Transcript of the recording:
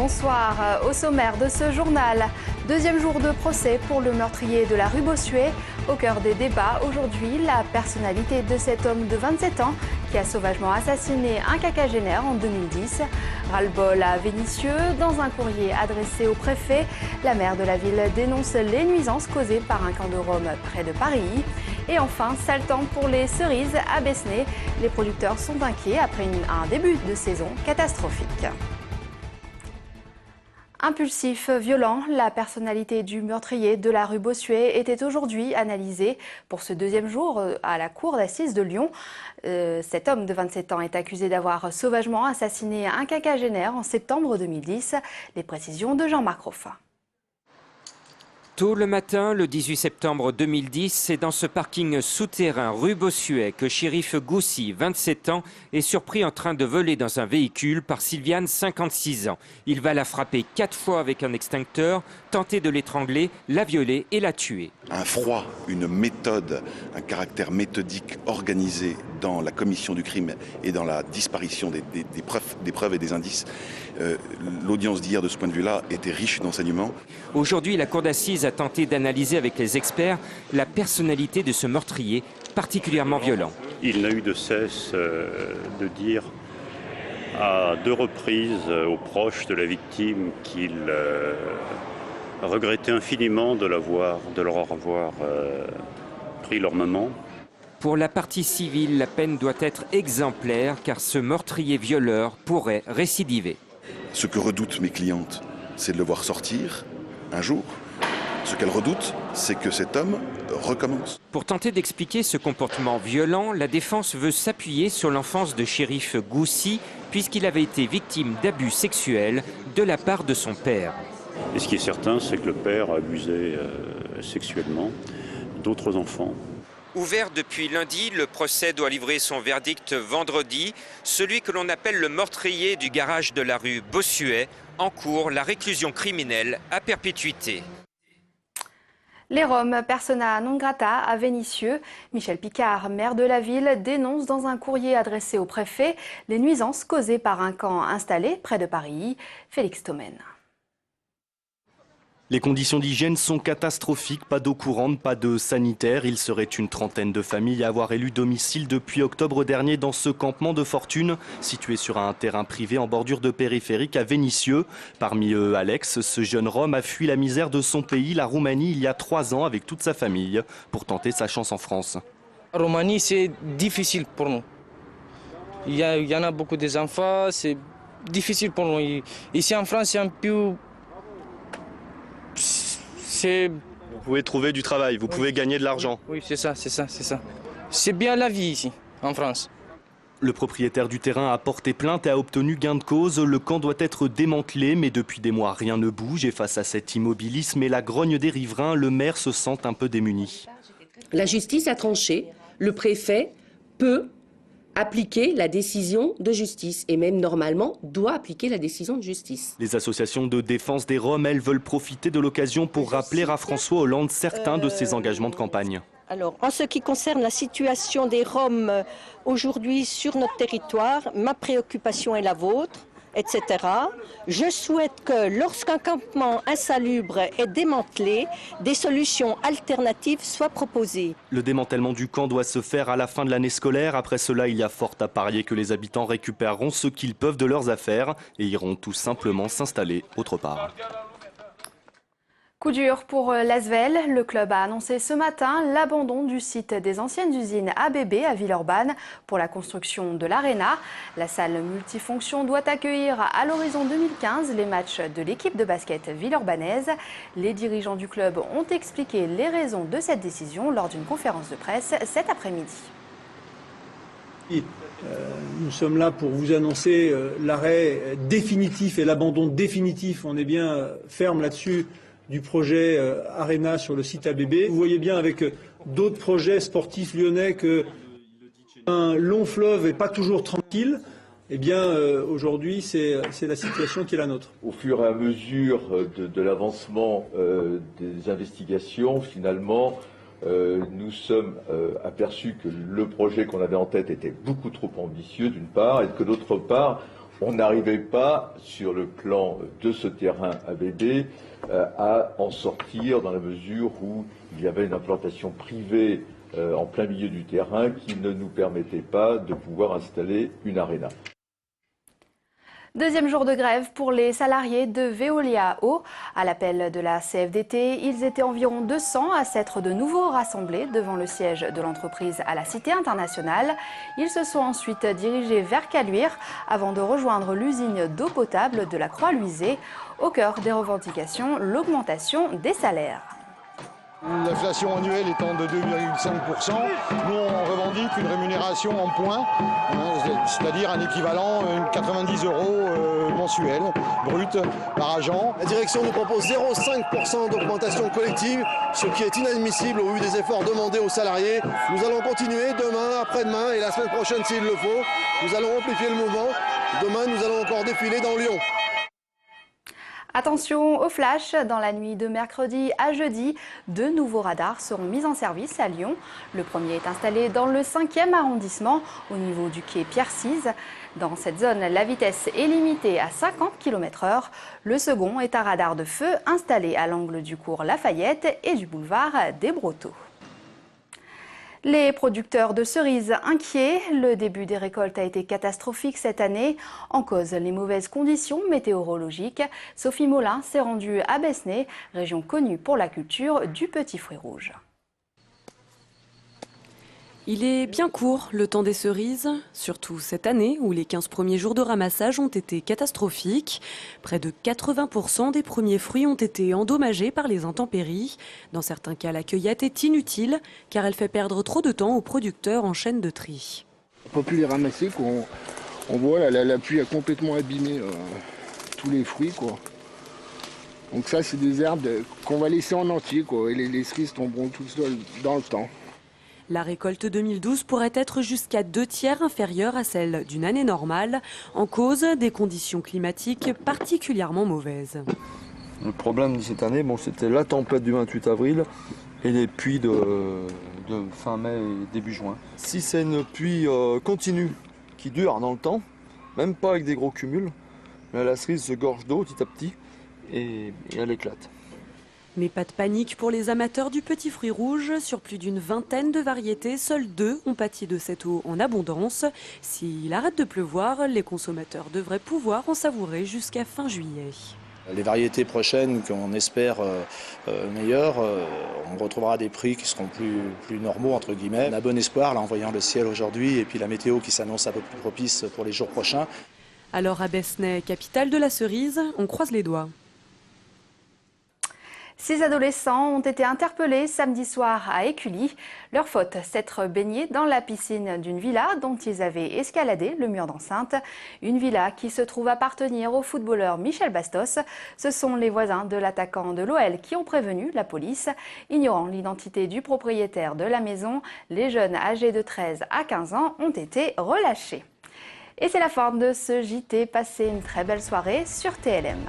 bonsoir. Au sommaire de ce journal, deuxième jour de procès pour le meurtrier de la rue Bossuet. Au cœur des débats aujourd'hui, la personnalité de cet homme de 27 ans qui a sauvagement assassiné un quinquagénaire en 2010. Ras-le-bol à Vénissieux. Dans un courrier adressé au préfet, la maire de la ville dénonce les nuisances causées par un camp de Rome près de Paris. Et enfin, sale temps pour les cerises à Besnay. Les producteurs sont inquiets après un début de saison catastrophique. Impulsif, violent, la personnalité du meurtrier de la rue Bossuet était aujourd'hui analysée pour ce deuxième jour à la cour d'assises de Lyon. Cet homme de 27 ans est accusé d'avoir sauvagement assassiné un quinquagénaire en septembre 2010. Les précisions de Jean-Marc Roffin. Tôt le matin, le 18 septembre 2010, c'est dans ce parking souterrain rue Bossuet que Chérif Goussi, 27 ans, est surpris en train de voler dans un véhicule par Sylviane, 56 ans. Il va la frapper 4 fois avec un extincteur, tenter de l'étrangler, la violer et la tuer. Un froid, une méthode, un caractère méthodique organisé dans la commission du crime et dans la disparition des preuves et des indices. L'audience d'hier, de ce point de vue-là, était riche d'enseignements. Aujourd'hui, la cour d'assises a tenté d'analyser avec les experts la personnalité de ce meurtrier particulièrement violent. Il n'a eu de cesse de dire à 2 reprises aux proches de la victime qu'il regrettait infiniment de leur avoir pris leur maman. Pour la partie civile, la peine doit être exemplaire car ce meurtrier violeur pourrait récidiver. Ce que redoutent mes clientes, c'est de le voir sortir un jour. Ce qu'elles redoutent, c'est que cet homme recommence. Pour tenter d'expliquer ce comportement violent, la défense veut s'appuyer sur l'enfance de Chérif Goussi, puisqu'il avait été victime d'abus sexuels de la part de son père. Et ce qui est certain, c'est que le père a abusé sexuellement d'autres enfants. Ouvert depuis lundi, le procès doit livrer son verdict vendredi. Celui que l'on appelle le meurtrier du garage de la rue Bossuet encourt la réclusion criminelle à perpétuité. Les Roms, persona non grata à Vénissieux. Michel Picard, maire de la ville, dénonce dans un courrier adressé au préfet les nuisances causées par un camp installé près de Paris. Félix Thomène. Les conditions d'hygiène sont catastrophiques, pas d'eau courante, pas de sanitaire. Il serait une trentaine de familles à avoir élu domicile depuis octobre dernier dans ce campement de fortune, situé sur un terrain privé en bordure de périphérique à Vénissieux. Parmi eux, Alex, ce jeune Rome a fui la misère de son pays, la Roumanie, il y a 3 ans avec toute sa famille, pour tenter sa chance en France. En Roumanie, c'est difficile pour nous. Il y en a beaucoup des enfants, c'est difficile pour nous. Ici en France, c'est un peu... Vous pouvez trouver du travail, vous pouvez gagner de l'argent. Oui, c'est ça. C'est bien la vie ici, en France. Le propriétaire du terrain a porté plainte et a obtenu gain de cause. Le camp doit être démantelé, mais depuis des mois, rien ne bouge. Et face à cet immobilisme et la grogne des riverains, le maire se sent un peu démuni. La justice a tranché. Le préfet peut appliquer la décision de justice et même normalement doit appliquer la décision de justice. Les associations de défense des Roms, elles, veulent profiter de l'occasion pour rappeler à François Hollande certains de ses engagements de campagne. Alors, en ce qui concerne la situation des Roms aujourd'hui sur notre territoire, ma préoccupation est la vôtre, etc. Je souhaite que lorsqu'un campement insalubre est démantelé, des solutions alternatives soient proposées. Le démantèlement du camp doit se faire à la fin de l'année scolaire. Après cela, il y a fort à parier que les habitants récupéreront ce qu'ils peuvent de leurs affaires et iront tout simplement s'installer autre part. Coup dur pour l'Asvel. Le club a annoncé ce matin l'abandon du site des anciennes usines ABB à Villeurbanne pour la construction de l'Arena. La salle multifonction doit accueillir à l'horizon 2015 les matchs de l'équipe de basket villeurbanaise. Les dirigeants du club ont expliqué les raisons de cette décision lors d'une conférence de presse cet après-midi. Nous sommes là pour vous annoncer l'arrêt définitif et l'abandon définitif, on est bien ferme là-dessus, du projet Arena sur le site ABB. Vous voyez bien avec d'autres projets sportifs lyonnais que un long fleuve n'est pas toujours tranquille. Eh bien, aujourd'hui, c'est la situation qui est la nôtre. Au fur et à mesure de l'avancement des investigations, finalement, nous sommes aperçus que le projet qu'on avait en tête était beaucoup trop ambitieux, d'une part, et que d'autre part, On n'arrivait pas, sur le plan de ce terrain ABB, à en sortir dans la mesure où il y avait une implantation privée en plein milieu du terrain qui ne nous permettait pas de pouvoir installer une aréna. Deuxième jour de grève pour les salariés de Veolia Eau. À l'appel de la CFDT, ils étaient environ 200 à s'être de nouveau rassemblés devant le siège de l'entreprise à la Cité internationale. Ils se sont ensuite dirigés vers Caluire avant de rejoindre l'usine d'eau potable de la Croix-Luisée. Au cœur des revendications, l'augmentation des salaires. L'inflation annuelle étant de 2,5%, nous on revendique une rémunération en points, c'est-à-dire un équivalent 90 € mensuel, brut, par agent. La direction nous propose 0,5% d'augmentation collective, ce qui est inadmissible au vu des efforts demandés aux salariés. Nous allons continuer demain, après-demain et la semaine prochaine s'il le faut. Nous allons amplifier le mouvement. Demain, nous allons encore défiler dans Lyon. Attention au flash, dans la nuit de mercredi à jeudi, 2 nouveaux radars seront mis en service à Lyon. Le premier est installé dans le 5e arrondissement, au niveau du quai Pierre-Cise. Dans cette zone, la vitesse est limitée à 50 km/h. Le second est un radar de feu installé à l'angle du cours Lafayette et du boulevard des Brotteaux. Les producteurs de cerises inquiets, le début des récoltes a été catastrophique cette année. En cause, les mauvaises conditions météorologiques. Sophie Molin s'est rendue à Besnay, région connue pour la culture du petit fruit rouge. Il est bien court, le temps des cerises, surtout cette année où les 15 premiers jours de ramassage ont été catastrophiques. Près de 80% des premiers fruits ont été endommagés par les intempéries. Dans certains cas, la cueillette est inutile car elle fait perdre trop de temps aux producteurs en chaîne de tri. On ne peut plus les ramasser, quoi. On voit, la pluie a complètement abîmé tous les fruits, quoi. Donc ça, c'est des herbes qu'on va laisser en entier, quoi. Et les cerises tomberont tout seuls dans le temps. La récolte 2012 pourrait être jusqu'à 2/3 inférieure à celle d'une année normale, en cause des conditions climatiques particulièrement mauvaises. Le problème de cette année, c'était la tempête du 28 avril et les pluies de fin mai et début juin. Si c'est une pluie continue qui dure dans le temps, même pas avec des gros cumuls, la cerise se gorge d'eau petit à petit et elle éclate. Mais pas de panique pour les amateurs du petit fruit rouge. Sur plus d'une vingtaine de variétés, seules 2 ont pâti de cette eau en abondance. S'il arrête de pleuvoir, les consommateurs devraient pouvoir en savourer jusqu'à fin juillet. Les variétés prochaines qu'on espère meilleures, on retrouvera des prix qui seront plus normaux entre guillemets. On a bon espoir là, en voyant le ciel aujourd'hui et puis la météo qui s'annonce un peu plus propice pour les jours prochains. Alors à Besnay, capitale de la cerise, on croise les doigts. 6 adolescents ont été interpellés samedi soir à Écully. Leur faute, s'être baignés dans la piscine d'une villa dont ils avaient escaladé le mur d'enceinte. Une villa qui se trouve appartenir au footballeur Michel Bastos. Ce sont les voisins de l'attaquant de l'OL qui ont prévenu la police. Ignorant l'identité du propriétaire de la maison, les jeunes âgés de 13 à 15 ans ont été relâchés. Et c'est la fin de ce JT. Passez une très belle soirée sur TLM.